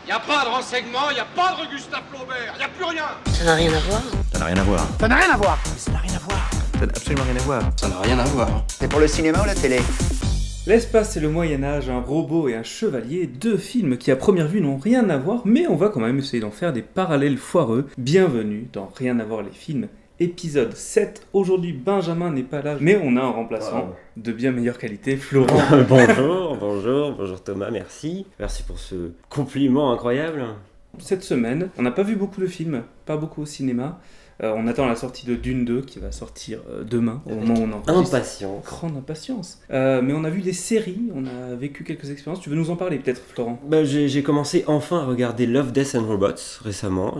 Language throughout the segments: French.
Y a pas de renseignements, y a pas de Gustave Flaubert, y a plus rien. Ça n'a rien à voir. Ça n'a rien à voir. Ça n'a rien à voir. Ça n'a rien à voir. Ça n'a absolument rien à voir. Ça n'a rien à voir. C'est pour le cinéma ou la télé? L'espace et le Moyen-Âge, un robot et un chevalier, deux films qui à première vue n'ont rien à voir, mais on va quand même essayer d'en faire des parallèles foireux. Bienvenue dans Rien à voir les films, épisode 7. Aujourd'hui, Benjamin n'est pas là, mais on a un remplaçant de bien meilleure qualité, Florent. bonjour Thomas, merci. Merci pour ce compliment incroyable. Cette semaine, on n'a pas vu beaucoup de films, pas beaucoup au cinéma. On attend la sortie de Dune 2 qui va sortir demain, au moment où on enregistre. Impatience. Grande impatience. Mais on a vu des séries, on a vécu quelques expériences. Tu veux nous en parler peut-être, Florent ? J'ai commencé enfin à regarder Love, Death and Robots récemment.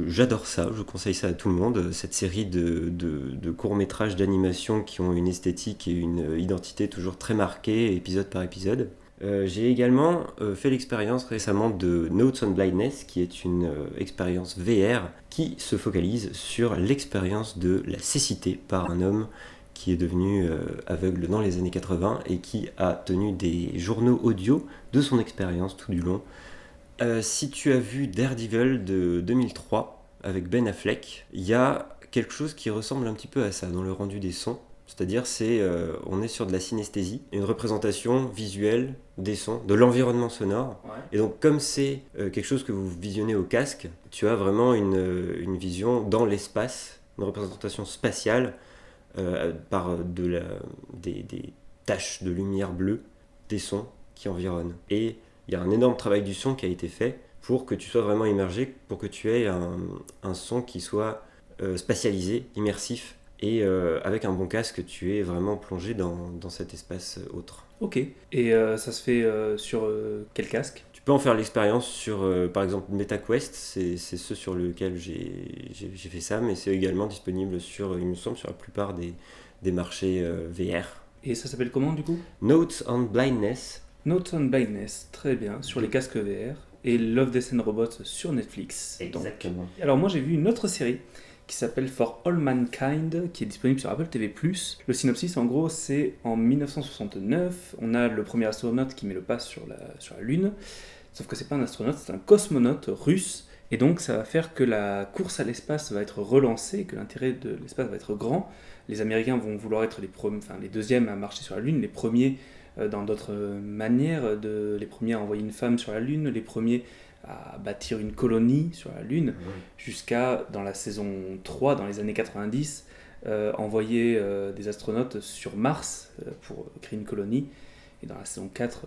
J'adore ça, je conseille ça à tout le monde. Cette série de courts-métrages d'animation qui ont une esthétique et une identité toujours très marquée, épisode par épisode. J'ai également fait l'expérience récemment de Notes on Blindness, qui est une expérience VR qui se focalise sur l'expérience de la cécité par un homme qui est devenu aveugle dans les années 80 et qui a tenu des journaux audio de son expérience tout du long. Si tu as vu Daredevil de 2003 avec Ben Affleck, il y a quelque chose qui ressemble un petit peu à ça dans le rendu des sons. C'est-à-dire, on est sur de la synesthésie, une représentation visuelle des sons, de l'environnement sonore. Ouais. Et donc, comme c'est quelque chose que vous visionnez au casque, tu as vraiment une vision dans l'espace, une représentation spatiale par des taches de lumière bleue, des sons qui environnent. Et il y a un énorme travail du son qui a été fait pour que tu sois vraiment immergé, pour que tu aies un son qui soit spatialisé, immersif. Et avec un bon casque, tu es vraiment plongé dans cet espace autre. Ok. Et ça se fait sur quel casque ? Tu peux en faire l'expérience sur, par exemple, MetaQuest. C'est ce sur lequel j'ai fait ça, mais c'est également disponible il me semble, sur la plupart des marchés VR. Et ça s'appelle comment, du coup ? Notes on Blindness. Notes on Blindness, très bien, sur les casques VR. Et Love, Death and Robots sur Netflix. Exactement. Donc. Alors moi, j'ai vu une autre série qui s'appelle For All Mankind, qui est disponible sur Apple TV+. Le synopsis, en gros, c'est en 1969, on a le premier astronaute qui met le pas sur la Lune, sauf que c'est pas un astronaute, c'est un cosmonaute russe, et donc ça va faire que la course à l'espace va être relancée, que l'intérêt de l'espace va être grand. Les Américains vont vouloir être les deuxièmes à marcher sur la Lune, les premiers dans d'autres manières, les premiers à envoyer une femme sur la Lune, les premiers à bâtir une colonie sur la Lune, jusqu'à, dans la saison 3, dans les années 90, envoyer des astronautes sur Mars pour créer une colonie, et dans la saison 4,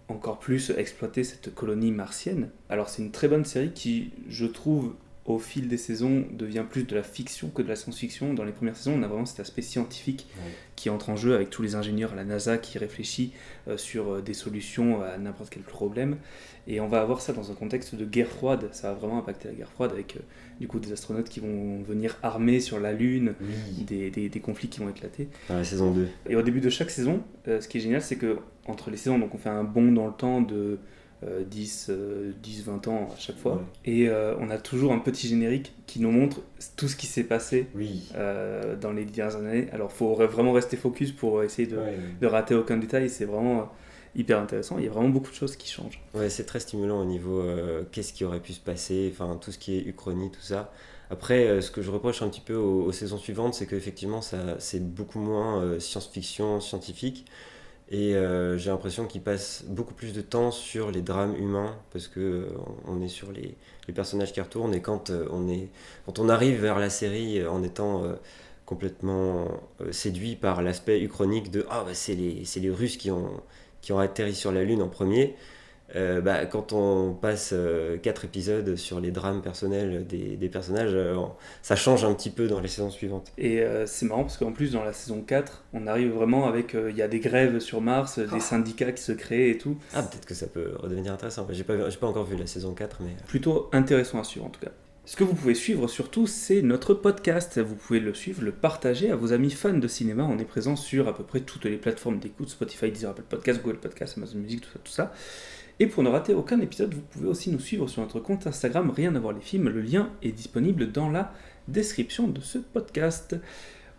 encore plus exploiter cette colonie martienne. Alors c'est une très bonne série qui, je trouve, au fil des saisons, devient plus de la fiction que de la science-fiction. Dans les premières saisons, on a vraiment cet aspect scientifique qui entre en jeu avec tous les ingénieurs à la NASA qui réfléchissent sur des solutions à n'importe quel problème. Et on va avoir ça dans un contexte de guerre froide. Ça va vraiment impacter la guerre froide avec du coup des astronautes qui vont venir armés sur la Lune, des conflits qui vont éclater. Dans la saison 2. Et au début de chaque saison, ce qui est génial, c'est que entre les saisons, donc on fait un bond dans le temps de 10-20 ans à chaque fois. Et on a toujours un petit générique qui nous montre tout ce qui s'est passé dans les dernières années. Alors il faut vraiment rester focus pour essayer de rater aucun détail. C'est vraiment hyper intéressant. Il y a vraiment beaucoup de choses qui changent. Ouais, c'est très stimulant au niveau qu'est-ce qui aurait pu se passer, enfin tout ce qui est uchronie, tout ça. Après, ce que je reproche un petit peu aux saisons suivantes, c'est qu'effectivement c'est beaucoup moins science-fiction, scientifique. Et j'ai l'impression qu'il passe beaucoup plus de temps sur les drames humains, parce que on est sur les personnages qui retournent, et quand on arrive vers la série en étant complètement séduit par l'aspect uchronique de c'est les Russes qui ont atterri sur la Lune en premier. Quand on passe 4 épisodes sur les drames personnels des personnages, ça change un petit peu dans les saisons suivantes. Et c'est marrant parce qu'en plus dans la saison 4, on arrive vraiment avec, il y a des grèves sur Mars, des syndicats qui se créent et tout. Peut-être que ça peut redevenir intéressant. J'ai pas encore vu la saison 4, mais... Plutôt intéressant à suivre en tout cas. Ce que vous pouvez suivre surtout, c'est notre podcast. Vous pouvez le suivre, le partager à vos amis fans de cinéma. On est présent sur à peu près toutes les plateformes d'écoute, Spotify, Deezer, Apple Podcast, Google Podcast, Amazon Music, tout ça. Et pour ne rater aucun épisode, vous pouvez aussi nous suivre sur notre compte Instagram, Rien à voir les films. Le lien est disponible dans la description de ce podcast.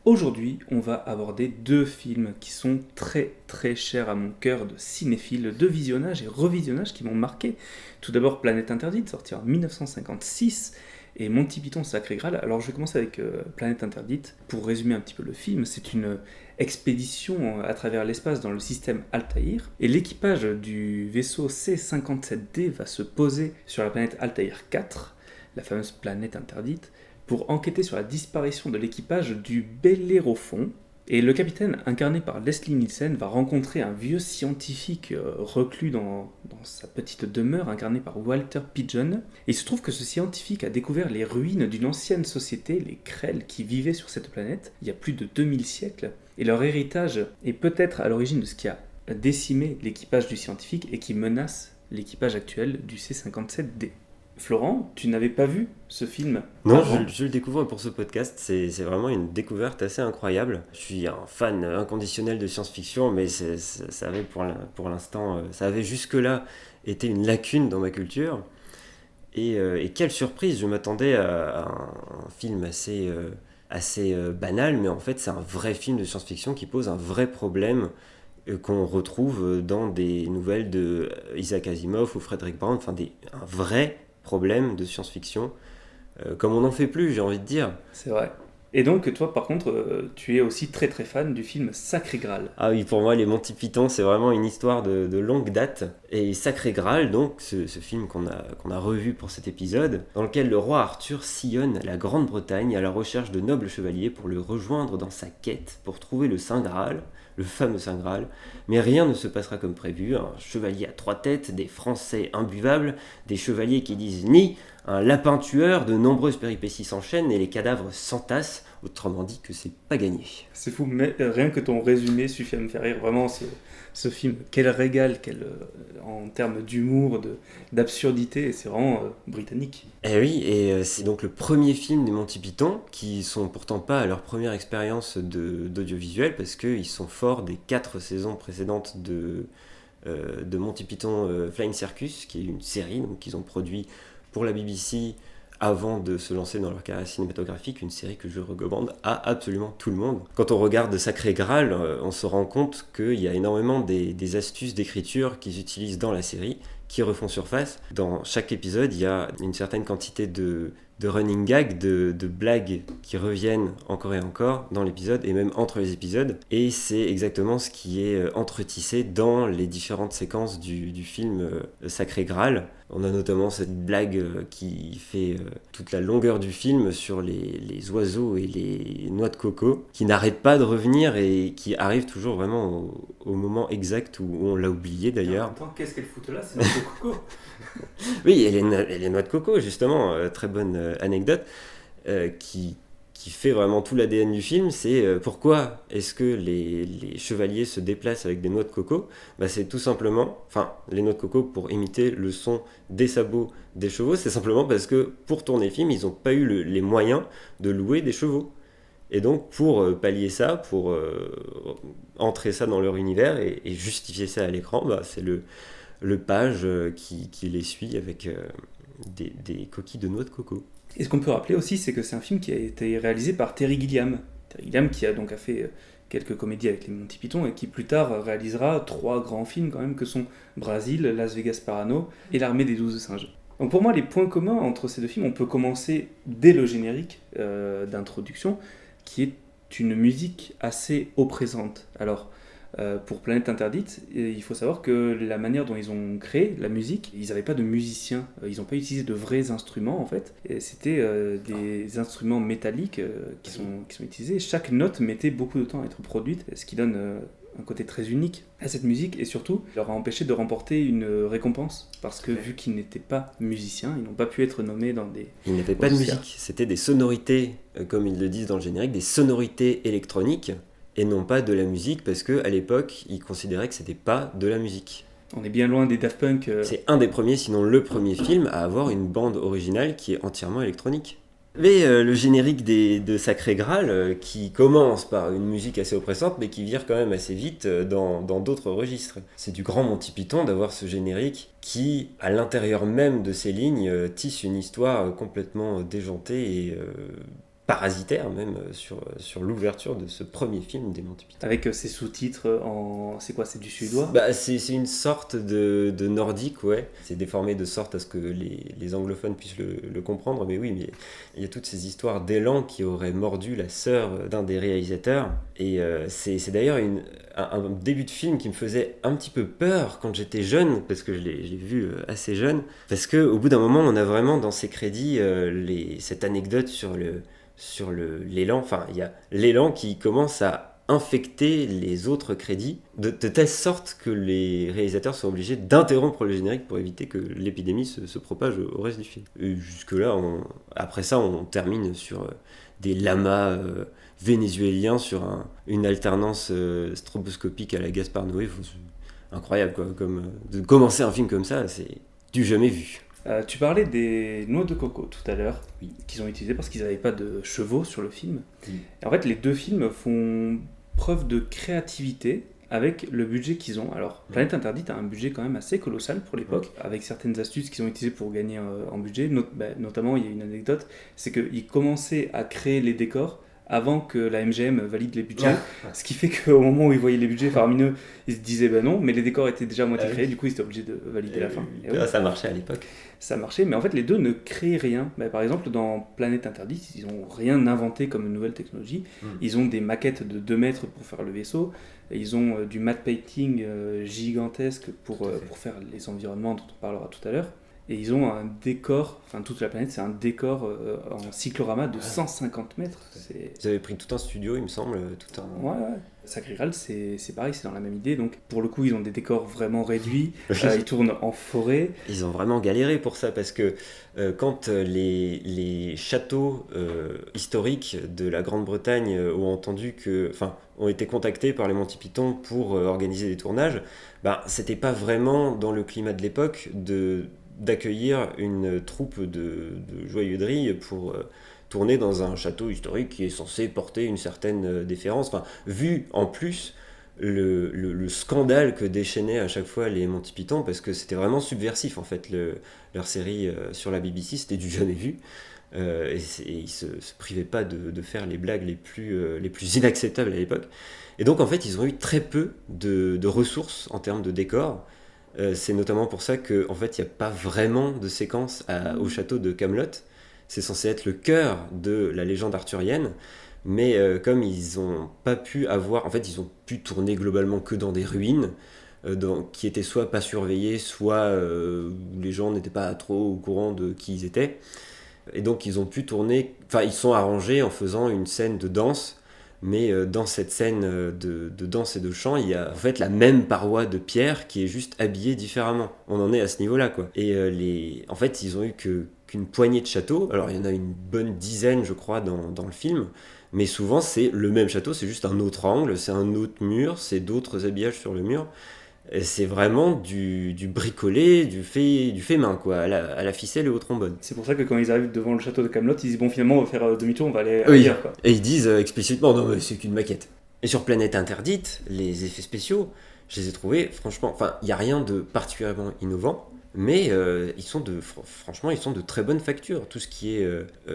Aujourd'hui, on va aborder 2 films qui sont très très chers à mon cœur de cinéphile, de visionnage et revisionnage qui m'ont marqué. Tout d'abord Planète Interdite, sorti en 1956, et Monty Python Sacré Graal. Alors je vais commencer avec Planète Interdite. Pour résumer un petit peu le film, c'est une expédition à travers l'espace dans le système Altaïr, et l'équipage du vaisseau C-57D va se poser sur la planète Altaïr 4, la fameuse planète interdite, pour enquêter sur la disparition de l'équipage du Bellérophon. Et le capitaine, incarné par Leslie Nielsen, va rencontrer un vieux scientifique reclus dans sa petite demeure, incarné par Walter Pidgeon. Et il se trouve que ce scientifique a découvert les ruines d'une ancienne société, les Krell, qui vivaient sur cette planète il y a plus de 2000 siècles. Et leur héritage est peut-être à l'origine de ce qui a décimé l'équipage du scientifique et qui menace l'équipage actuel du C-57D. Florent, tu n'avais pas vu ce film? Non, je le découvre pour ce podcast, c'est vraiment une découverte assez incroyable. Je suis un fan inconditionnel de science-fiction, mais ça avait pour l'instant, ça avait jusque-là été une lacune dans ma culture. Et quelle surprise, je m'attendais à un film assez banal, mais en fait c'est un vrai film de science-fiction qui pose un vrai problème qu'on retrouve dans des nouvelles de Isaac Asimov ou Frederick Brown, enfin un vrai problème de science-fiction, comme on n'en fait plus, j'ai envie de dire. C'est vrai. Et donc toi par contre, tu es aussi très très fan du film Sacré Graal. Ah oui, pour moi les Monty Python c'est vraiment une histoire de longue date. Et Sacré Graal, donc ce film qu'on a revu pour cet épisode, dans lequel le roi Arthur sillonne la Grande-Bretagne à la recherche de nobles chevaliers pour le rejoindre dans sa quête, pour trouver le Saint Graal, le fameux Saint Graal, mais rien ne se passera comme prévu. Un chevalier à 3 têtes, des Français imbuvables, des chevaliers qui disent ni, un lapin tueur, de nombreuses péripéties s'enchaînent et les cadavres s'entassent, autrement dit que c'est pas gagné. C'est fou, mais rien que ton résumé suffit à me faire rire, vraiment ce film, quel régal, en termes d'humour, d'absurdité, c'est vraiment britannique. Et oui, et c'est donc le premier film des Monty Python, qui sont pourtant pas à leur première expérience d'audiovisuel, parce qu'ils sont forts des 4 saisons précédentes de Monty Python Flying Circus, qui est une série donc, qu'ils ont produit pour la BBC avant de se lancer dans leur carrière cinématographique, une série que je recommande à absolument tout le monde. Quand on regarde Sacré Graal, on se rend compte qu'il y a énormément des astuces d'écriture qu'ils utilisent dans la série, qui refont surface. Dans chaque épisode, il y a une certaine quantité de running gags, de blagues qui reviennent encore et encore dans l'épisode, et même entre les épisodes. Et c'est exactement ce qui est entretissé dans les différentes séquences du film Sacré Graal. On a notamment cette blague qui fait toute la longueur du film sur les oiseaux et les noix de coco, qui n'arrêtent pas de revenir et qui arrivent toujours vraiment au moment exact où on l'a oublié d'ailleurs. Attends, qu'est-ce qu'elle fout là? C'est noix de coco. Oui, et les noix de coco, justement, très bonne anecdote, qui fait vraiment tout l'ADN du film, c'est pourquoi est-ce que les chevaliers se déplacent avec des noix de coco? C'est tout simplement, les noix de coco pour imiter le son des sabots des chevaux, c'est simplement parce que pour tourner le film, ils n'ont pas eu les moyens de louer des chevaux. Et donc pour pallier ça, pour entrer ça dans leur univers et justifier ça à l'écran, c'est le page qui les suit avec des coquilles de noix de coco. Et ce qu'on peut rappeler aussi, c'est que c'est un film qui a été réalisé par Terry Gilliam. Terry Gilliam qui a donc fait quelques comédies avec les Monty Python et qui plus tard réalisera 3 grands films quand même que sont Brasil, Las Vegas Parano et L'Armée des 12 singes. Donc pour moi, les points communs entre ces 2 films, on peut commencer dès le générique d'introduction, qui est une musique assez oppressante. Alors, pour Planète Interdite, il faut savoir que la manière dont ils ont créé la musique, ils n'avaient pas de musiciens, ils n'ont pas utilisé de vrais instruments en fait, et c'était des instruments métalliques qui sont utilisés. Chaque note mettait beaucoup de temps à être produite, ce qui donne un côté très unique à cette musique, et surtout leur a empêché de remporter une récompense, parce que vu qu'ils n'étaient pas musiciens, ils n'ont pas pu être nommés dans des... Ils n'avaient pas de musique, c'était des sonorités, comme ils le disent dans le générique, des sonorités électroniques, et non pas de la musique, parce qu'à l'époque, ils considéraient que c'était pas de la musique. On est bien loin des Daft Punk. C'est un des premiers, sinon le premier film, à avoir une bande originale qui est entièrement électronique. Mais le générique de Sacré Graal, qui commence par une musique assez oppressante, mais qui vire quand même assez vite dans d'autres registres. C'est du grand Monty Python d'avoir ce générique qui, à l'intérieur même de ses lignes, tisse une histoire complètement déjantée parasitaire même sur l'ouverture de ce premier film des Monty Python. Avec ses sous-titres en... C'est quoi, c'est du suédois? C'est une sorte de nordique, ouais. C'est déformé de sorte à ce que les anglophones puissent le comprendre, mais oui, mais il y a toutes ces histoires d'élan qui auraient mordu la sœur d'un des réalisateurs. Et c'est d'ailleurs un début de film qui me faisait un petit peu peur quand j'étais jeune, parce que je l'ai vu assez jeune, parce qu'au bout d'un moment, on a vraiment dans ces crédits cette anecdote sur l'élan. Enfin, il y a l'élan qui commence à infecter les autres crédits de telle sorte que les réalisateurs sont obligés d'interrompre le générique pour éviter que l'épidémie se propage au reste du film. Et jusque-là, après ça, on termine sur des lamas vénézuéliens sur une alternance stroboscopique à la Gaspard Noé. Incroyable, quoi. De commencer un film comme ça, c'est du jamais vu. Tu parlais des noix de coco tout à l'heure, qu'ils ont utilisées parce qu'ils n'avaient pas de chevaux sur le film. Et en fait, les deux films font preuve de créativité avec le budget qu'ils ont. Alors, Planète Interdite a un budget quand même assez colossal pour l'époque, avec certaines astuces qu'ils ont utilisées pour gagner en budget. Notamment, il y a une anecdote, c'est qu'ils commençaient à créer les décors avant que la MGM valide les budgets, ce qui fait qu'au moment où ils voyaient les budgets faramineux, ils se disaient non, mais les décors étaient déjà à moitié créés, du coup ils étaient obligés de valider la fin. Ça marchait à l'époque. Ça marchait, mais en fait les deux ne créent rien. Par exemple, dans Planète Interdite, ils n'ont rien inventé comme une nouvelle technologie. Ils ont des maquettes de 2 mètres pour faire le vaisseau, et ils ont du matte painting gigantesque pour faire les environnements dont on parlera tout à l'heure. Et ils ont un décor, enfin toute la planète, c'est un décor en cyclorama de 150 mètres. Ils avaient pris tout un studio, il me semble. Ouais. Sacré-Graal, c'est pareil, c'est dans la même idée. Donc pour le coup, ils ont des décors vraiment réduits, ils tournent en forêt. Ils ont vraiment galéré pour ça, parce que quand les châteaux historiques de la Grande-Bretagne ont été contactés par les Monty Python pour organiser des tournages, c'était pas vraiment dans le climat de l'époque d'accueillir une troupe de joyeuderie pour tourner dans un château historique qui est censé porter une certaine déférence. Enfin, vu en plus le scandale que déchaînaient à chaque fois les Monty Python, parce que c'était vraiment subversif en fait, leur série sur la BBC, c'était du jamais vu. Et ils se privaient pas de faire les blagues les plus inacceptables à l'époque. Et donc en fait, ils ont eu très peu de ressources en termes de décors. C'est notamment pour ça qu'en fait, il n'y a pas vraiment de séquence au château de Kaamelott. C'est censé être le cœur de la légende arthurienne, mais comme ils n'ont pas pu avoir... En fait, ils ont pu tourner globalement que dans des ruines, qui étaient soit pas surveillées, soit où les gens n'étaient pas trop au courant de qui ils étaient. Et donc, ils ont pu tourner... Enfin, ils sont arrangés en faisant une scène de danse, mais dans cette scène de danse et de chant, il y a en fait la même paroi de pierre qui est juste habillée différemment. On en est à ce niveau-là, quoi. Et en fait, ils ont eu qu'une poignée de châteaux. Alors, il y en a une bonne dizaine, je crois, dans le film. Mais souvent, c'est le même château, c'est juste un autre angle, c'est un autre mur, c'est d'autres habillages sur le mur. Et c'est vraiment du bricolé, du fait main, quoi, à la ficelle et au trombone. C'est pour ça que quand ils arrivent devant le château de Kaamelott, ils disent finalement on va faire demi-tour, on va aller ailleurs, quoi. Et ils disent explicitement non mais c'est qu'une maquette. Et sur Planète Interdite, les effets spéciaux, je les ai trouvés franchement, enfin il y a rien de particulièrement innovant, mais ils sont de très bonne facture. Tout ce qui est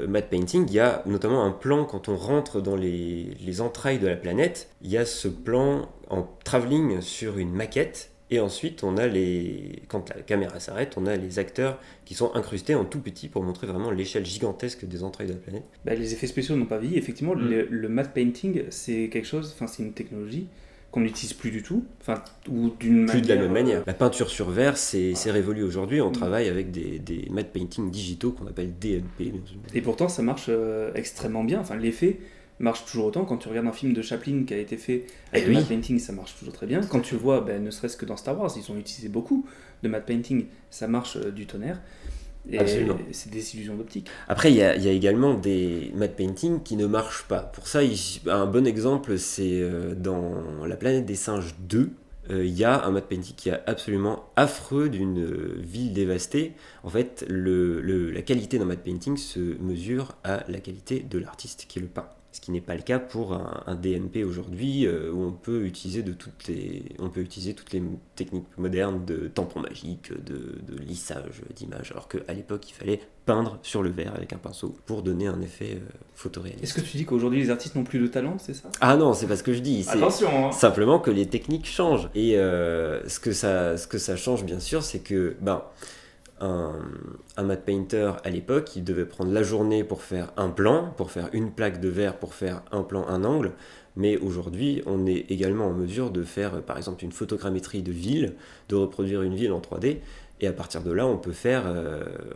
matte painting, il y a notamment un plan quand on rentre dans les entrailles de la planète, il y a ce plan en travelling sur une maquette, et ensuite on a quand la caméra s'arrête, on a les acteurs qui sont incrustés en tout petit pour montrer vraiment l'échelle gigantesque des entrailles de la planète. Les effets spéciaux n'ont pas vieilli, effectivement. Le matte painting, c'est quelque chose, c'est une technologie qu'on n'utilise plus du tout, ou d'une manière... Plus de la même manière. La peinture sur verre, c'est révolu aujourd'hui, on travaille avec des matte painting digitaux qu'on appelle DMP. Bien sûr. Et pourtant ça marche extrêmement bien, l'effet marche toujours autant. Quand tu regardes un film de Chaplin qui a été fait avec le matte painting, ça marche toujours très bien. Quand tu vois, ne serait-ce que dans Star Wars, ils ont utilisé beaucoup de matte painting, ça marche du tonnerre. Et absolument. C'est des illusions d'optique. Après, il y a également des matte paintings qui ne marchent pas. Pour ça, un bon exemple, c'est dans La Planète des Singes 2. Il y a un matte painting qui est absolument affreux d'une ville dévastée. En fait, la qualité d'un matte painting se mesure à la qualité de l'artiste qui le peint. Ce qui n'est pas le cas pour un DMP aujourd'hui, où on peut utiliser toutes les techniques modernes de tampon magique, de lissage d'images, alors qu'à l'époque il fallait peindre sur le verre avec un pinceau pour donner un effet photoréaliste. Est-ce que tu dis qu'aujourd'hui les artistes n'ont plus de talent, c'est ça? Ah non, c'est pas ce que je dis. C'est Attention, hein. simplement que les techniques changent. Et ce que ça change bien sûr, c'est que un matte painter à l'époque, il devait prendre la journée pour faire un plan, pour faire une plaque de verre, pour faire un plan, un angle. Mais aujourd'hui, on est également en mesure de faire, par exemple, une photogrammétrie de ville, de reproduire une ville en 3D. Et à partir de là, on peut faire,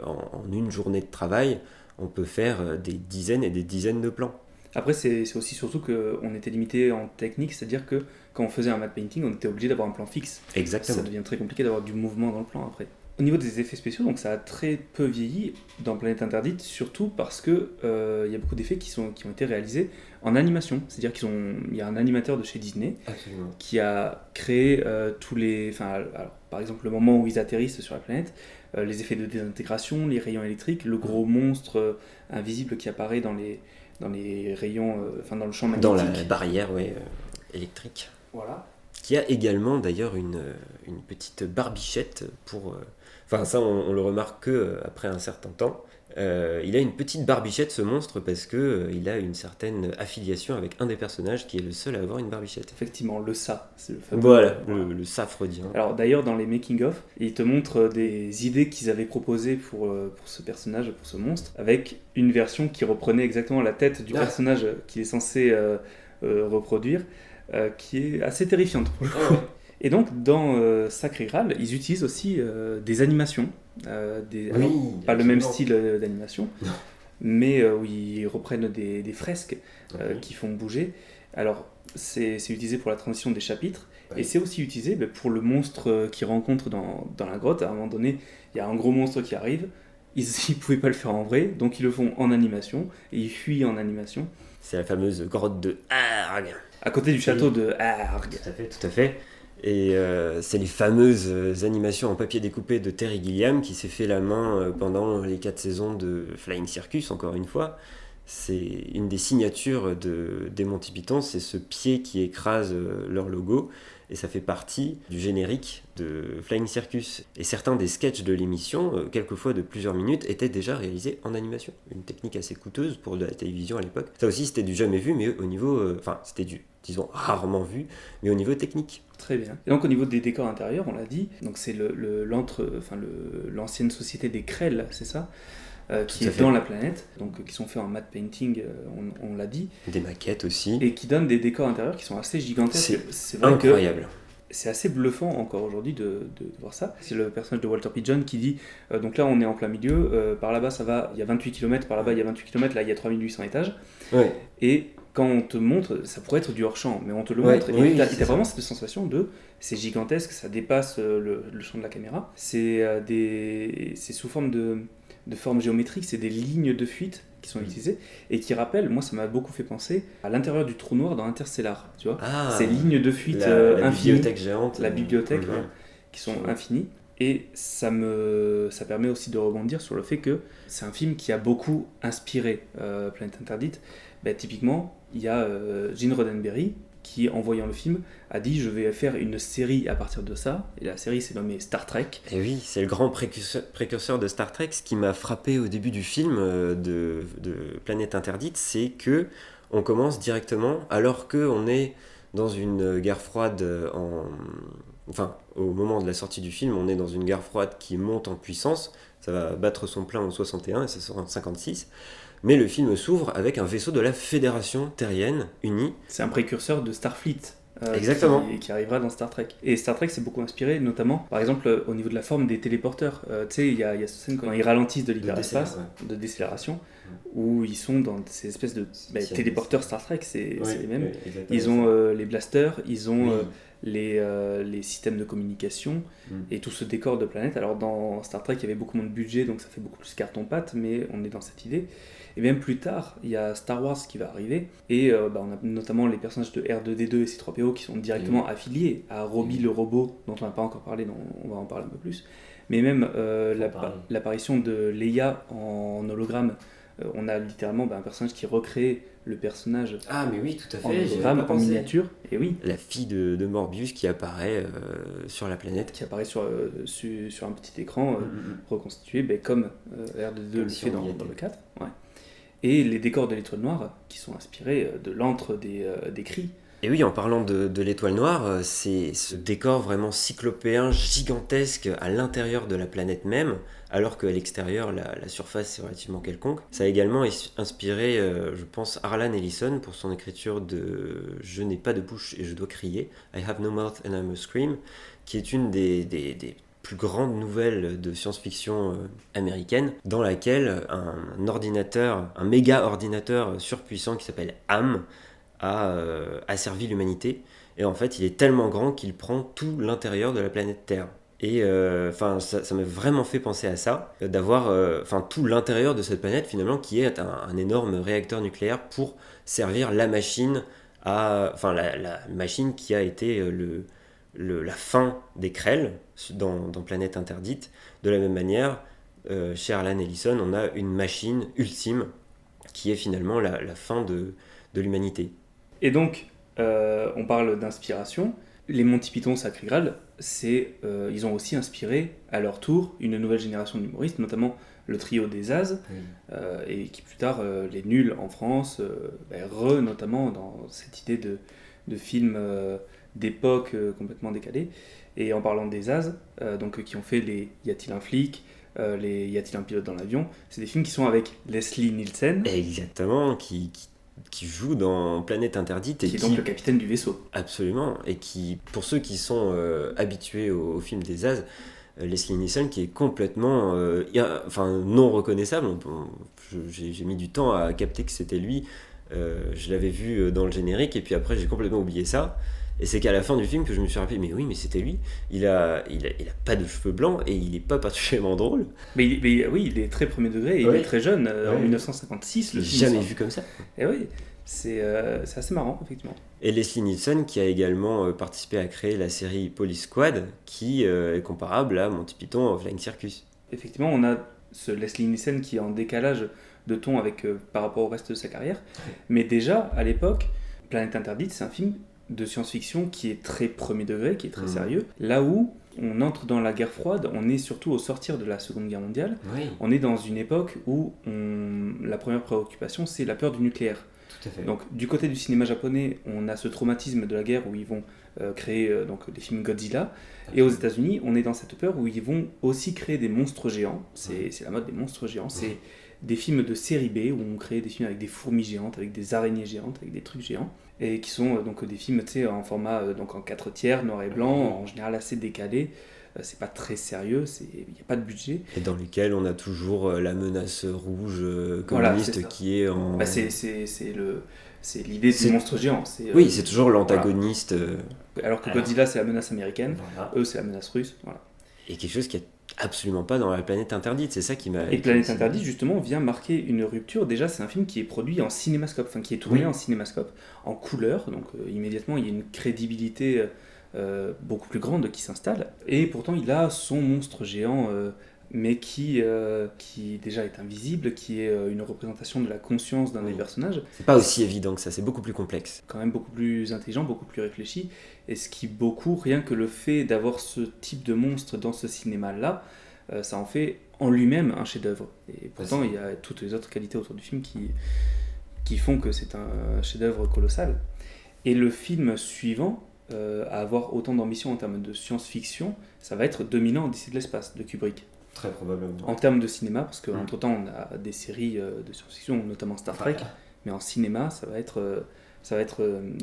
en une journée de travail, on peut faire des dizaines et des dizaines de plans. Après, c'est aussi surtout qu'on était limité en technique, c'est-à-dire que quand on faisait un matte painting, on était obligé d'avoir un plan fixe. Exactement. Ça devient très compliqué d'avoir du mouvement dans le plan après. Au niveau des effets spéciaux, donc ça a très peu vieilli dans Planète Interdite, surtout parce que y a beaucoup d'effets qui ont été réalisés en animation. C'est-à-dire qu'il y a un animateur de chez Disney qui a créé tous les... par exemple, le moment où ils atterrissent sur la planète, les effets de désintégration, les rayons électriques, le gros monstre invisible qui apparaît dans les rayons, dans le champ magnétique. Dans la barrière électrique. Voilà. Qui a également d'ailleurs une petite barbichette pour... ça on le remarque qu'après un certain temps. Il a une petite barbichette ce monstre parce qu'il a une certaine affiliation avec un des personnages qui est le seul à avoir une barbichette. Effectivement, le ça, c'est le fameux... Voilà, le ça freudien. Alors d'ailleurs dans les making-of, ils te montrent des idées qu'ils avaient proposées pour ce personnage, pour ce monstre, avec une version qui reprenait exactement la tête du personnage qu'il est censé reproduire. Qui est assez terrifiante pour le coup. Et donc dans Sacré Graal, ils utilisent aussi des animations, pas le même style d'animation, mais où ils reprennent des fresques qui font bouger. Alors c'est utilisé pour la transition des chapitres, et c'est aussi utilisé pour le monstre qu'ils rencontrent dans la grotte. À un moment donné, il y a un gros monstre qui arrive, ils ne pouvaient pas le faire en vrai, donc ils le font en animation, et ils fuient en animation. C'est la fameuse grotte de Arg. À côté du château de Arg. Tout à fait. Et c'est les fameuses animations en papier découpé de Terry Gilliam qui s'est fait la main pendant les 4 saisons de Flying Circus, encore une fois. C'est une des signatures des Monty Python, c'est ce pied qui écrase leur logo. Et ça fait partie du générique de Flying Circus. Et certains des sketchs de l'émission, quelquefois de plusieurs minutes, étaient déjà réalisés en animation. Une technique assez coûteuse pour de la télévision à l'époque. Ça aussi, c'était du jamais vu, mais au niveau... c'était du, disons, rarement vu, mais au niveau technique. Très bien. Et donc au niveau des décors intérieurs, on l'a dit, donc c'est l'ancienne société des Krell, c'est ça, qui est dans la planète, donc qui sont faits en matte painting, on l'a dit. Des maquettes aussi. Et qui donnent des décors intérieurs qui sont assez gigantesques. C'est vrai incroyable. C'est assez bluffant encore aujourd'hui de voir ça. C'est le personnage de Walter Pigeon qui dit donc là on est en plein milieu, par là-bas ça va, il y a 28 km, par là-bas il y a 28 km, là il y a 3800 étages. Ouais. Et quand on te montre, ça pourrait être du hors-champ, mais on te le montre, et t'as vraiment cette sensation de c'est gigantesque, ça dépasse le champ de la caméra. C'est sous forme de forme géométrique, c'est des lignes de fuite qui sont utilisées et qui rappellent, moi ça m'a beaucoup fait penser à l'intérieur du trou noir dans Interstellar, tu vois, ces lignes de fuite la infinies, bibliothèque géante, la bibliothèque qui sont infinies. Et ça permet aussi de rebondir sur le fait que c'est un film qui a beaucoup inspiré Planète Interdite. Typiquement, il y a Gene Roddenberry qui, en voyant le film, a dit « je vais faire une série à partir de ça ». Et la série s'est nommée Star Trek. Et oui, c'est le grand précurseur de Star Trek. Ce qui m'a frappé au début du film de Planète Interdite, c'est que on commence directement, alors qu'on est dans une guerre froide au moment de la sortie du film, on est dans une guerre froide qui monte en puissance. Ça va battre son plein en 61 et ça sera en 56. Mais le film s'ouvre avec un vaisseau de la Fédération Terrienne unie. C'est un précurseur de Starfleet. Exactement. Qui arrivera dans Star Trek. Et Star Trek s'est beaucoup inspiré, notamment, par exemple, au niveau de la forme des téléporteurs. Tu sais, il y a cette scène quand ils ralentissent de l'hyperespace, de décélération, où ils sont dans ces espèces de téléporteurs Star Trek, c'est les mêmes. Ils ont les blasters, ils ont les systèmes de communication et tout ce décor de planète. Alors dans Star Trek, il y avait beaucoup moins de budget, donc ça fait beaucoup plus carton-pâte, mais on est dans cette idée. Et même plus tard, il y a Star Wars qui va arriver, et on a notamment les personnages de R2-D2 et C-3PO qui sont directement affiliés à Robbie le robot, dont on n'a pas encore parlé, on va en parler un peu plus. Mais même l'apparition de Leia en hologramme On a littéralement un personnage qui recrée le personnage Ah, mais oui, tout à en fait. j'y avais hologramme, pas en pensé. miniature, et oui, La fille de Morbius qui apparaît sur la planète. qui apparaît sur un petit écran Mm. reconstitué, comme R2D2 Comme le si fait on y dans était. le 4. Ouais. Et les décors de l'Étoile Noire, qui sont inspirés de l'antre des cris. Et oui, en parlant de l'étoile noire, c'est ce décor vraiment cyclopéen, gigantesque à l'intérieur de la planète même, alors qu'à l'extérieur, la surface est relativement quelconque. Ça a également inspiré, je pense, Harlan Ellison pour son écriture de « Je n'ai pas de bouche et je dois crier »,« I have no mouth and I must scream », qui est une des plus grandes nouvelles de science-fiction américaine, dans laquelle un ordinateur, un méga ordinateur surpuissant qui s'appelle Ham, a asservi l'humanité. Et en fait, il est tellement grand qu'il prend tout l'intérieur de la planète Terre. Et ça m'a vraiment fait penser à ça, d'avoir tout l'intérieur de cette planète finalement qui est un énorme réacteur nucléaire pour servir la machine la machine qui a été la fin des Krell dans Planète Interdite. De la même manière, chez Harlan Ellison, on a une machine ultime qui est finalement la fin de l'humanité. Et donc, on parle d'inspiration. Les Monty Python Sacré Graal, ils ont aussi inspiré à leur tour une nouvelle génération d'humoristes, notamment le trio des As, et qui plus tard, les Nuls en France, notamment dans cette idée de films d'époque complètement décalés. Et en parlant des As, qui ont fait les Y a-t-il un flic, les Y a-t-il un pilote dans l'avion, c'est des films qui sont avec Leslie Nielsen, Exactement, qui joue dans Planète Interdite. qui est donc le capitaine du vaisseau. Absolument, et qui, pour ceux qui sont habitués au film des As, Leslie Nielsen qui est complètement non reconnaissable. J'ai mis du temps à capter que c'était lui. Je l'avais vu dans le générique et puis après j'ai complètement oublié ça. Et c'est qu'à la fin du film que je me suis rappelé, mais oui, mais c'était lui. Il a pas de cheveux blancs et il est pas particulièrement drôle. Mais oui, il est très premier degré et il est très jeune. En 1956, le film Jamais sort. vu comme ça. Et oui, c'est assez marrant, effectivement. Et Leslie Nielsen qui a également participé à créer la série Police Squad qui est comparable à Monty Python en Flying Circus. Effectivement, on a ce Leslie Nielsen qui est en décalage de ton par rapport au reste de sa carrière. Mais déjà, à l'époque, Planète Interdite, c'est un film de science-fiction qui est très premier degré, qui est très sérieux. Là où on entre dans la guerre froide, on est surtout au sortir de la Seconde Guerre mondiale. Oui, On est dans une époque où la première préoccupation, c'est la peur du nucléaire. tout à fait. Donc, du côté du cinéma japonais, on a ce traumatisme de la guerre où ils vont créer des films Godzilla. Et aux États-Unis, on est dans cette peur où ils vont aussi créer des monstres géants. C'est la mode des monstres géants. C'est des films de série B où on crée des films avec des fourmis géantes, avec des araignées géantes, avec des trucs géants. Et qui sont des films en format en 4/3, noir et blanc, en général assez décalé. C'est pas très sérieux, il n'y a pas de budget. Et dans lesquels on a toujours la menace rouge Voilà, communiste c'est ça. qui est en... C'est l'idée C'est- du monstre géant. Oui, c'est toujours l'antagoniste. Alors que Godzilla, c'est la menace américaine. Voilà. Eux, c'est la menace russe. Voilà. Et quelque chose qui est absolument pas dans la Planète Interdite, c'est ça qui m'a... Et Planète Interdite, justement, vient marquer une rupture. Déjà, c'est un film qui est produit en cinémascope, qui est tourné en cinémascope, en couleur. Donc, immédiatement, il y a une crédibilité beaucoup plus grande qui s'installe. Et pourtant, il a son monstre géant, mais qui déjà est invisible, qui est une représentation de la conscience d'un des personnages. C'est pas aussi évident que ça, c'est beaucoup plus complexe. Quand même beaucoup plus intelligent, beaucoup plus réfléchi, et ce qui rien que le fait d'avoir ce type de monstre dans ce cinéma-là, ça en fait en lui-même un chef-d'œuvre. Et pourtant, il y a toutes les autres qualités autour du film qui font que c'est un chef-d'œuvre colossal. Et le film suivant, à avoir autant d'ambition en termes de science-fiction, ça va être 2001 Odyssée de l'espace, de Kubrick. Très probablement. En termes de cinéma, parce qu'entre-temps, on a des séries de science-fiction, notamment Star Trek, mais en cinéma, ça va être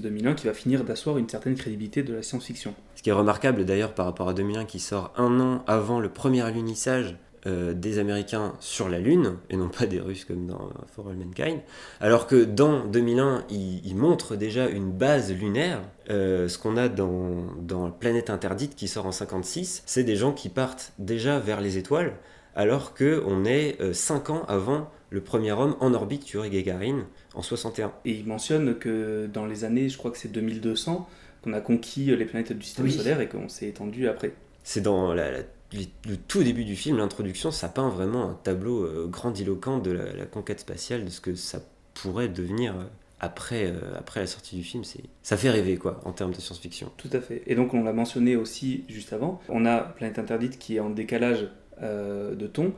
2001 qui va finir d'asseoir une certaine crédibilité de la science-fiction. Ce qui est remarquable d'ailleurs par rapport à 2001 qui sort un an avant le premier alunissage des Américains sur la Lune, et non pas des Russes comme dans For All Mankind, alors que dans 2001, ils montrent déjà une base lunaire. Ce qu'on a dans Planète Interdite qui sort en 56, c'est des gens qui partent déjà vers les étoiles, alors qu'on est 5 ans avant le premier homme en orbite, Yuri Gagarin, en 61. Et il mentionne que dans les années, je crois que c'est 2200, qu'on a conquis les planètes du système solaire et qu'on s'est étendu après. C'est dans la le tout début du film, l'introduction, ça peint vraiment un tableau grandiloquent de la conquête spatiale, de ce que ça pourrait devenir après la sortie du film. Ça fait rêver, quoi, en termes de science-fiction. Tout à fait. Et donc, on l'a mentionné aussi juste avant, on a Planète Interdite qui est en décalage de ton,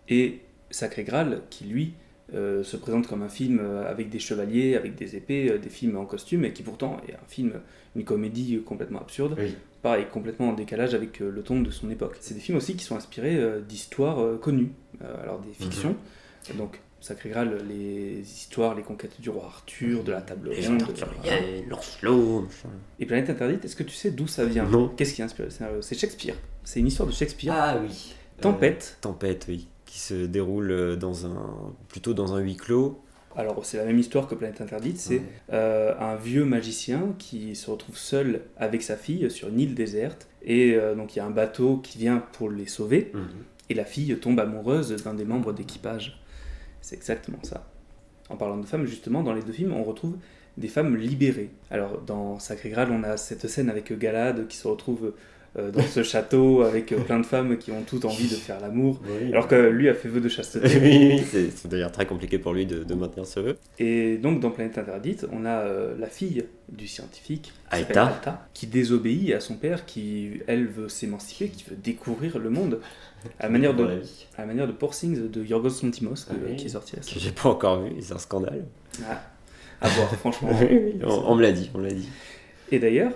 et Sacré Graal qui, lui, se présente comme un film avec des chevaliers, avec des épées, des films en costume, et qui pourtant est un film, une comédie complètement absurde. Oui. Pareil, complètement en décalage avec le ton de son époque. C'est des films aussi qui sont inspirés d'histoires connues, alors des fictions. Donc, Sacré Graal, les histoires, les conquêtes du roi Arthur, de la table ronde. Lancelot, machin. Et Planète Interdite, est-ce que tu sais d'où ça vient? Non. Qu'est-ce qui a inspiré le scénario? C'est Shakespeare. C'est une histoire de Shakespeare. Ah oui. Tempête. Tempête, oui. Qui se déroule plutôt dans un huis clos. Alors, c'est la même histoire que Planète Interdite. C'est un vieux magicien qui se retrouve seul avec sa fille sur une île déserte. Et donc, il y a un bateau qui vient pour les sauver. Et la fille tombe amoureuse d'un des membres d'équipage. C'est exactement ça. En parlant de femmes, justement, dans les deux films, on retrouve des femmes libérées. Alors, dans Sacré Graal, on a cette scène avec Galad qui se retrouve dans ce château avec plein de femmes qui ont toutes envie de faire l'amour, Oui. alors que lui a fait vœu de chasteté. Oui, c'est d'ailleurs très compliqué pour lui de maintenir ce vœu. Et donc, dans Planète Interdite, on a la fille du scientifique, qui s'appelle Aïta. Alta, qui désobéit à son père, qui, elle, veut s'émanciper, qui veut découvrir le monde, à la manière de Poor Things de Yorgos Lanthimos, qui est sorti là. Que j'ai pas encore vu, c'est un scandale. À voir, franchement. On me l'a dit. Et d'ailleurs,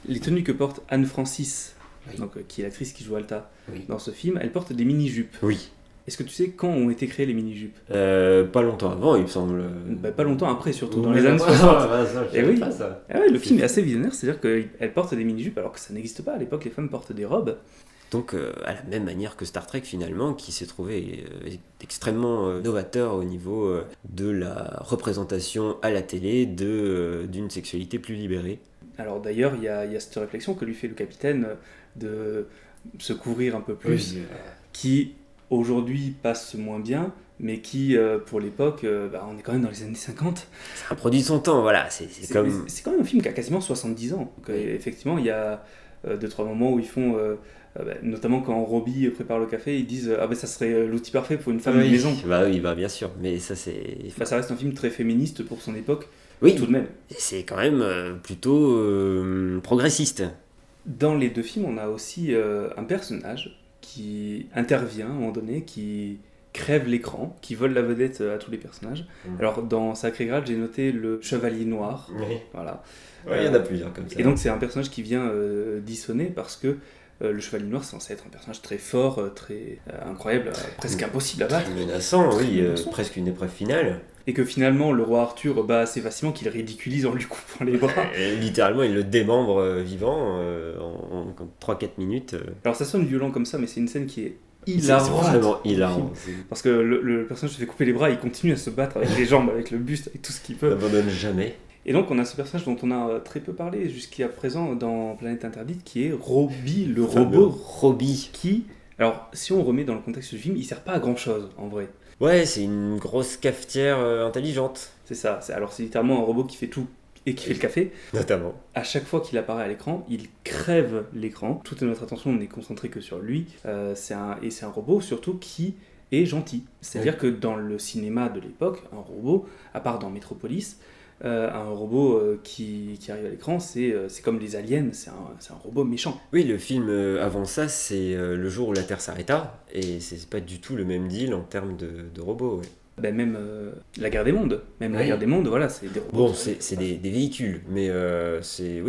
les tenues que porte Anne Francis, donc, qui est l'actrice qui joue Alta dans ce film, elle porte des mini-jupes. Oui. Est-ce que tu sais quand ont été créées les mini-jupes? Pas longtemps avant, il me semble. Pas longtemps après, surtout dans Oui, les années d'accord. 60. Et oui. ça. Ah ouais, le film est assez visionnaire, c'est-à-dire qu'elle porte des mini-jupes alors que ça n'existe pas. À l'époque, les femmes portent des robes. Donc, à la même manière que Star Trek, finalement, qui s'est trouvé extrêmement novateur au niveau de la représentation à la télé d'une sexualité plus libérée. Alors d'ailleurs, il y a cette réflexion que lui fait le capitaine de se couvrir un peu plus, qui aujourd'hui passe moins bien, mais qui, pour l'époque, on est quand même dans les années 50. C'est un produit de son temps, voilà. C'est comme... C'est quand même un film qui a quasiment 70 ans. Donc, effectivement, il y a 2-3 moments où ils font... notamment quand Robbie prépare le café, ils disent ça serait l'outil parfait pour une femme de maison. Oui, bien sûr, mais ça c'est... Ça reste un film très féministe pour son époque, oui, tout de même. Et c'est quand même plutôt progressiste. Dans les deux films, on a aussi un personnage qui intervient à un moment donné, qui crève l'écran, qui vole la vedette à tous les personnages. Alors dans Sacré Graal, j'ai noté le Chevalier Noir. Oui. Voilà. Il y en a plusieurs comme ça. Et donc c'est un personnage qui vient dissonner parce que le Chevalier Noir, c'est censé être un personnage très fort, très incroyable, presque impossible à battre. Menaçant, presque une épreuve finale. Et que finalement, le roi Arthur bat assez facilement, qu'il ridiculise en lui coupant les bras. Littéralement, il le démembre vivant en 3-4 minutes. Alors ça sonne violent comme ça, mais c'est une scène qui est C'est hilarante. vraiment hilarant. Parce que le personnage se fait couper les bras, il continue à se battre avec les jambes, avec le buste, avec tout ce qu'il Il peut. n'abandonne jamais. Et donc on a ce personnage dont on a très peu parlé jusqu'à présent dans Planète Interdite, qui est Robbie, le robot. Robbie. Qui, alors si on remet dans le contexte du film, il sert pas à grand chose en vrai. Ouais, c'est une grosse cafetière intelligente. C'est ça, c'est littéralement un robot qui fait tout et qui fait le café. Notamment. À chaque fois qu'il apparaît à l'écran, il crève l'écran. Toute notre attention n'est concentrée que sur lui. C'est un robot surtout qui est gentil. C'est-à-dire que dans le cinéma de l'époque, un robot, à part dans Metropolis, un robot qui arrive à l'écran, c'est comme les aliens, c'est un robot méchant. Oui, le film avant ça, c'est Le jour où la Terre s'arrêta, et c'est pas du tout le même deal en termes de robots. Ouais. Même la guerre des mondes, la guerre des mondes, voilà, c'est des robots. Bon, c'est des véhicules, mais c'est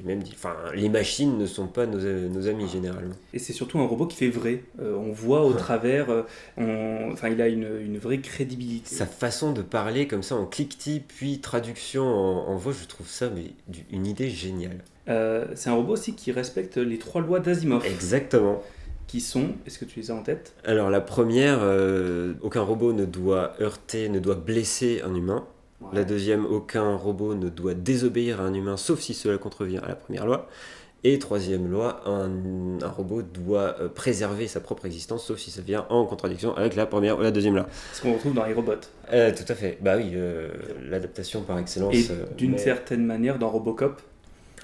même deal. Enfin, les machines ne sont pas nos amis généralement. Et c'est surtout un robot qui fait vrai. On voit au travers, il a une vraie crédibilité. Sa façon de parler comme ça en cliquetis, puis traduction en voix, je trouve ça une idée géniale. C'est un robot aussi qui respecte les 3 lois d'Asimov. Exactement. Qui sont, est-ce que tu les as en tête? Alors la première, aucun robot ne doit blesser un humain. Ouais. La deuxième, aucun robot ne doit désobéir à un humain, sauf si cela contrevient à la première loi. Et troisième loi, un robot doit préserver sa propre existence, sauf si ça vient en contradiction avec la première ou la deuxième loi. Ce qu'on retrouve dans iRobot. Tout à fait. Bah oui, l'adaptation par excellence. Et d'une certaine manière dans Robocop.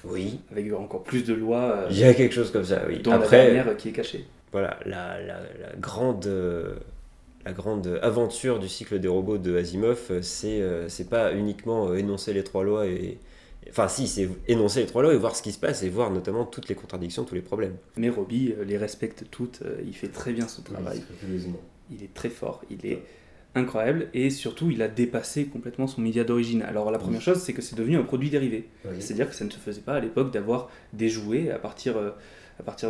Oui. Avec encore plus de lois. Il y a quelque chose comme ça, oui. Dont la dernière qui est cachée. voilà, la grande aventure du cycle des robots de Asimov, c'est pas uniquement énoncer les 3 lois Enfin si, c'est énoncer les 3 lois et voir ce qui se passe et voir notamment toutes les contradictions, tous les problèmes. Mais Robbie les respecte toutes, il fait très bien son travail. Il est très fort, il est incroyable et surtout il a dépassé complètement son média d'origine. Alors la première chose, c'est que c'est devenu un produit dérivé. C'est-à-dire que ça ne se faisait pas à l'époque d'avoir des jouets à partir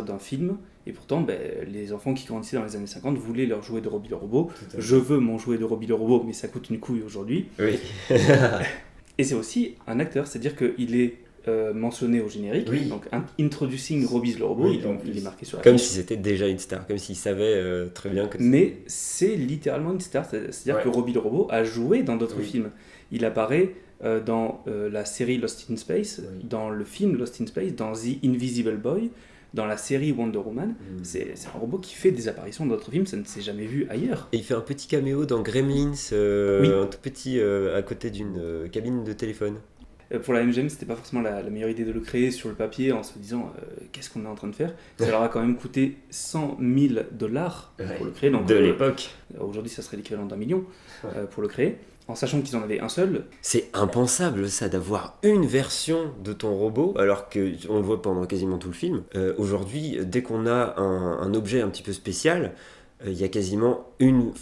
d'un film, et pourtant les enfants qui grandissaient dans les années 50 voulaient leur jouet de Robbie le robot. Je veux mon jouet de Robbie le robot, mais ça coûte une couille aujourd'hui. Oui. Et c'est aussi un acteur, c'est-à-dire qu'il est mentionné au générique, donc Introducing Robbie le robot, il est marqué sur la comme fiche. si c'était déjà une star, comme s'il savait très bien que Mais c'est littéralement une star, c'est-à-dire que Robbie le robot a joué dans d'autres films. Il apparaît dans la série Lost in Space, dans le film Lost in Space, dans The Invisible Boy, dans la série Wonder Woman. C'est un robot qui fait des apparitions dans d'autres films, ça ne s'est jamais vu ailleurs. Et il fait un petit caméo dans Gremlins, un tout petit à côté d'une cabine de téléphone. Pour la MGM, c'était pas forcément la meilleure idée de le créer sur le papier en se disant qu'est-ce qu'on est en train de faire. Ça leur a quand même coûté $100 000 pour le créer. Donc, de l'époque. Aujourd'hui, ça serait l'équivalent d'1 million pour le créer. En sachant qu'ils en avaient un seul. C'est impensable ça, d'avoir une version de ton robot, alors qu'on le voit pendant quasiment tout le film. Aujourd'hui, dès qu'on a un objet un petit peu spécial, il y a quasiment une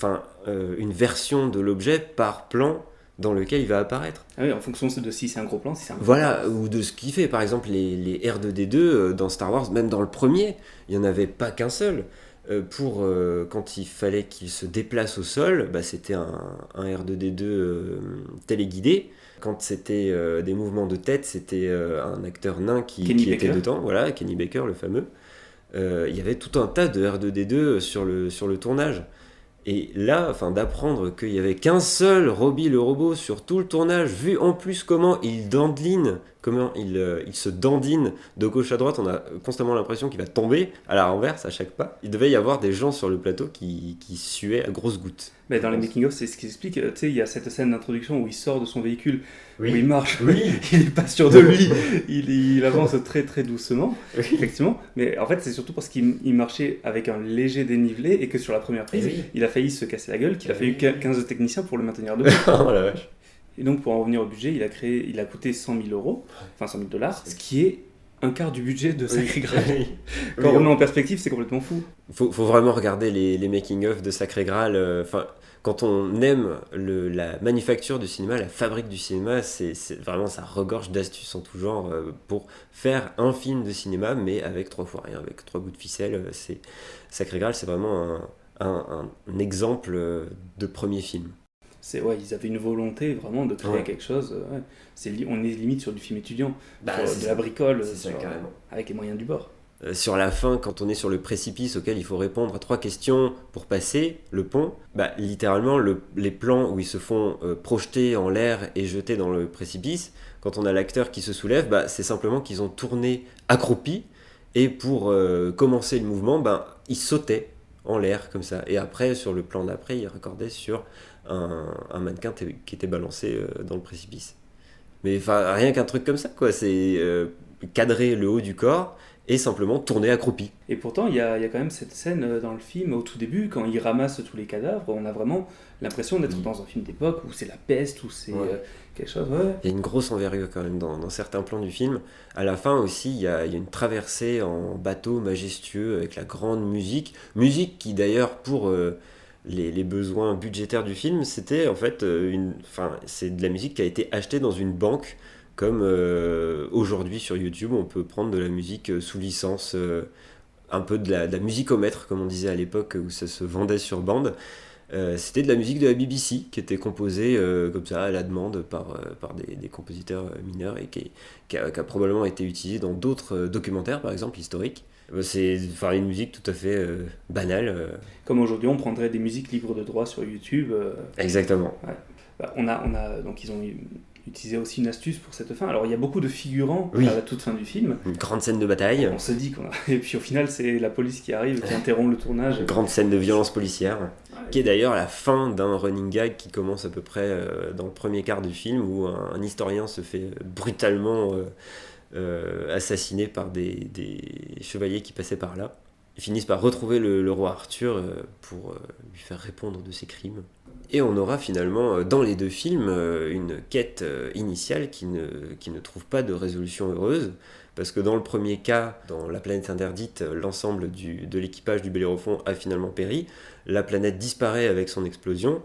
version de l'objet par plan dans lequel il va apparaître. Ah oui, en fonction de si c'est un gros plan, si c'est un gros voilà, plan. ou de ce qu'il fait. Par exemple, les R2D2 dans Star Wars, même dans le premier, il n'y en avait pas qu'un seul. Quand il fallait qu'il se déplace au sol, c'était un R2D2 téléguidé. Quand c'était des mouvements de tête, c'était un acteur nain qui était dedans, voilà, Kenny Baker, le fameux. Il y avait tout un tas de R2D2 sur le tournage. Et là, d'apprendre qu'il n'y avait qu'un seul Robbie le robot sur tout le tournage, vu en plus comment il dandeline, comment il se dandine de gauche à droite, on a constamment l'impression qu'il va tomber à la renverse à chaque pas. Il devait y avoir des gens sur le plateau qui suaient à grosses gouttes. Mais dans les making-of, c'est ce qui explique. Tu sais, il y a cette scène d'introduction où il sort de son véhicule, où il marche, il n'est pas sûr de lui, il avance très très doucement, effectivement. Mais en fait, c'est surtout parce qu'il marchait avec un léger dénivelé et que sur la première prise, il a failli se casser la gueule, qu'il a fallu 15 techniciens pour le maintenir debout. Oh la vache. Et donc, pour en revenir au budget, il a coûté $100 000, enfin $100 000, ce qui est un quart du budget de Sacré Graal. Quand on met en perspective, c'est complètement fou. Faut vraiment regarder les making-of de Sacré Graal. Quand on aime la manufacture du cinéma, la fabrique du cinéma, c'est vraiment, ça regorge d'astuces en tout genre pour faire un film de cinéma, mais avec 3 fois rien, avec 3 bouts de ficelle. Sacré Graal, c'est vraiment un exemple de premier film. Ils avaient une volonté vraiment de créer quelque chose. On est limite sur du film étudiant, sur de la bricole, avec les moyens du bord. Sur la fin, quand on est sur le précipice auquel il faut répondre à 3 questions pour passer le pont, littéralement les plans où ils se font projeter en l'air et jeter dans le précipice, quand on a l'acteur qui se soulève, c'est simplement qu'ils ont tourné accroupi et pour commencer le mouvement, ils sautaient en l'air comme ça. Et après, sur le plan d'après, ils raccordaient sur un mannequin qui était balancé dans le précipice. Mais rien qu'un truc comme ça, quoi. C'est cadrer le haut du corps et simplement tourner accroupi. Et pourtant, il y a quand même cette scène dans le film, au tout début, quand il ramasse tous les cadavres, on a vraiment l'impression d'être dans un film d'époque où c'est la peste, où c'est quelque chose. Il y a une grosse envergure quand même dans certains plans du film. À la fin aussi, il y a une traversée en bateau majestueux avec la grande musique qui d'ailleurs pour les besoins budgétaires du film, c'était en fait c'est de la musique qui a été achetée dans une banque. Comme aujourd'hui sur YouTube, on peut prendre de la musique sous licence, un peu de la musicomètre, comme on disait à l'époque où ça se vendait sur bande. C'était de la musique de la BBC qui était composée comme ça à la demande par des compositeurs mineurs et qui a probablement été utilisée dans d'autres documentaires, par exemple historiques. C'est une musique tout à fait banale. Comme aujourd'hui, on prendrait des musiques libres de droit sur YouTube. Exactement. Ouais. Donc ils ont utilisé aussi une astuce pour cette fin. Alors il y a beaucoup de figurants à la toute fin du film. Une grande scène de bataille. On se dit et puis au final c'est la police qui arrive, qui interrompt le tournage. Une grande scène de violence policière, qui est d'ailleurs la fin d'un running gag qui commence à peu près dans le premier quart du film, où un historien se fait brutalement assassiné par des chevaliers qui passaient par là. Ils finissent par retrouver le roi Arthur pour lui faire répondre de ses crimes. Et on aura finalement dans les deux films une quête initiale qui ne trouve pas de résolution heureuse, parce que dans le premier cas, dans La planète interdite, l'ensemble de l'équipage du Bellérophon a finalement péri, la planète disparaît avec son explosion,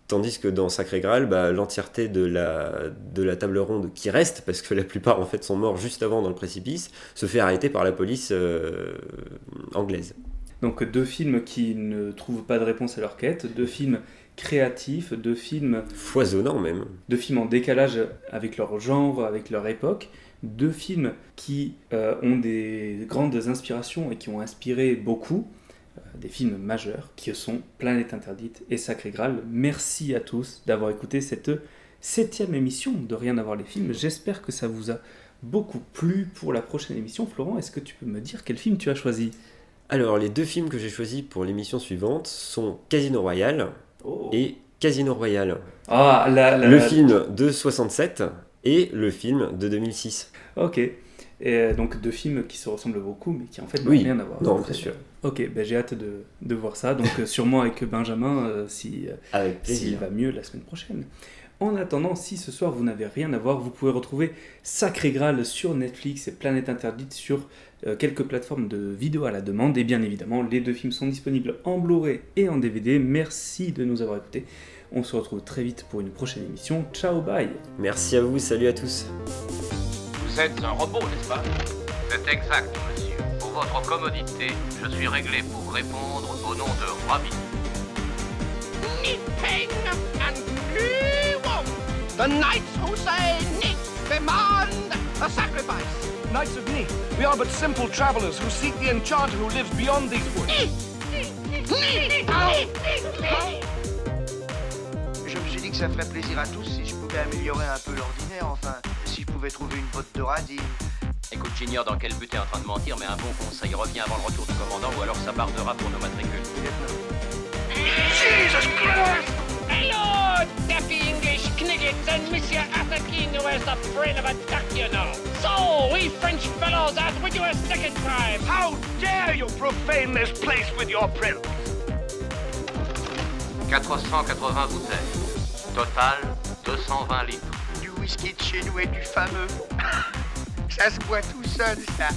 tandis que dans Sacré Graal, l'entièreté de la table ronde qui reste, parce que la plupart en fait sont morts juste avant dans le précipice, se fait arrêter par la police anglaise. Donc 2 films qui ne trouvent pas de réponse à leur quête, 2 films créatifs, 2 films... foisonnants même. 2 films en décalage avec leur genre, avec leur époque, 2 films qui ont des grandes inspirations et qui ont inspiré beaucoup, des films majeurs qui sont Planète Interdite et Sacré Graal. Merci à tous d'avoir écouté cette 7e émission de Rien à voir les films. J'espère que ça vous a beaucoup plu. Pour la prochaine émission, Florent, est-ce que tu peux me dire quel film tu as choisi ? Alors, les 2 films que j'ai choisis pour l'émission suivante sont Casino Royale et Casino Royale. Le film de 67 et le film de 2006. Ok. Et donc 2 films qui se ressemblent beaucoup, mais qui en fait n'ont rien à voir. Non, bien sûr. Ok, j'ai hâte de voir ça. Donc sûrement avec Benjamin, s'il va mieux la semaine prochaine. En attendant, si ce soir vous n'avez rien à voir, vous pouvez retrouver Sacré Graal sur Netflix et Planète Interdite sur quelques plateformes de vidéos à la demande. Et bien évidemment, les 2 films sont disponibles en Blu-ray et en DVD. Merci de nous avoir écoutés. On se retrouve très vite pour une prochaine émission. Ciao, bye. Merci à vous, salut à tous. Vous êtes un robot, n'est-ce pas? C'est exact, monsieur. Pour votre commodité, je suis réglé pour répondre au nom de Robbie. Ni peng and ni won't. The knights who say Ni demand a sacrifice. Knights of Ni, we are but simple travelers who seek the enchanter who lives beyond these woods. Je me suis dit que ça ferait plaisir à tous si je pouvais améliorer un peu l'ordinaire, enfin, si je pouvais trouver une botte de radis. Écoute, j'ignore dans quel but t'es en train de mentir, mais un bon conseil, reviens avant le retour du commandant ou alors ça bardera pour nos matricules. Jesus Christ! Hello, daffy English kniggets and Monsieur Atherkeen who has the brain of a duck, you know. So, we French fellows out with you a second time. How dare you profane this place with your presence? 480 bouteilles. Total, 220 litres. Du whisky de chez nous et du fameux. Ça se boit tout seul, ça.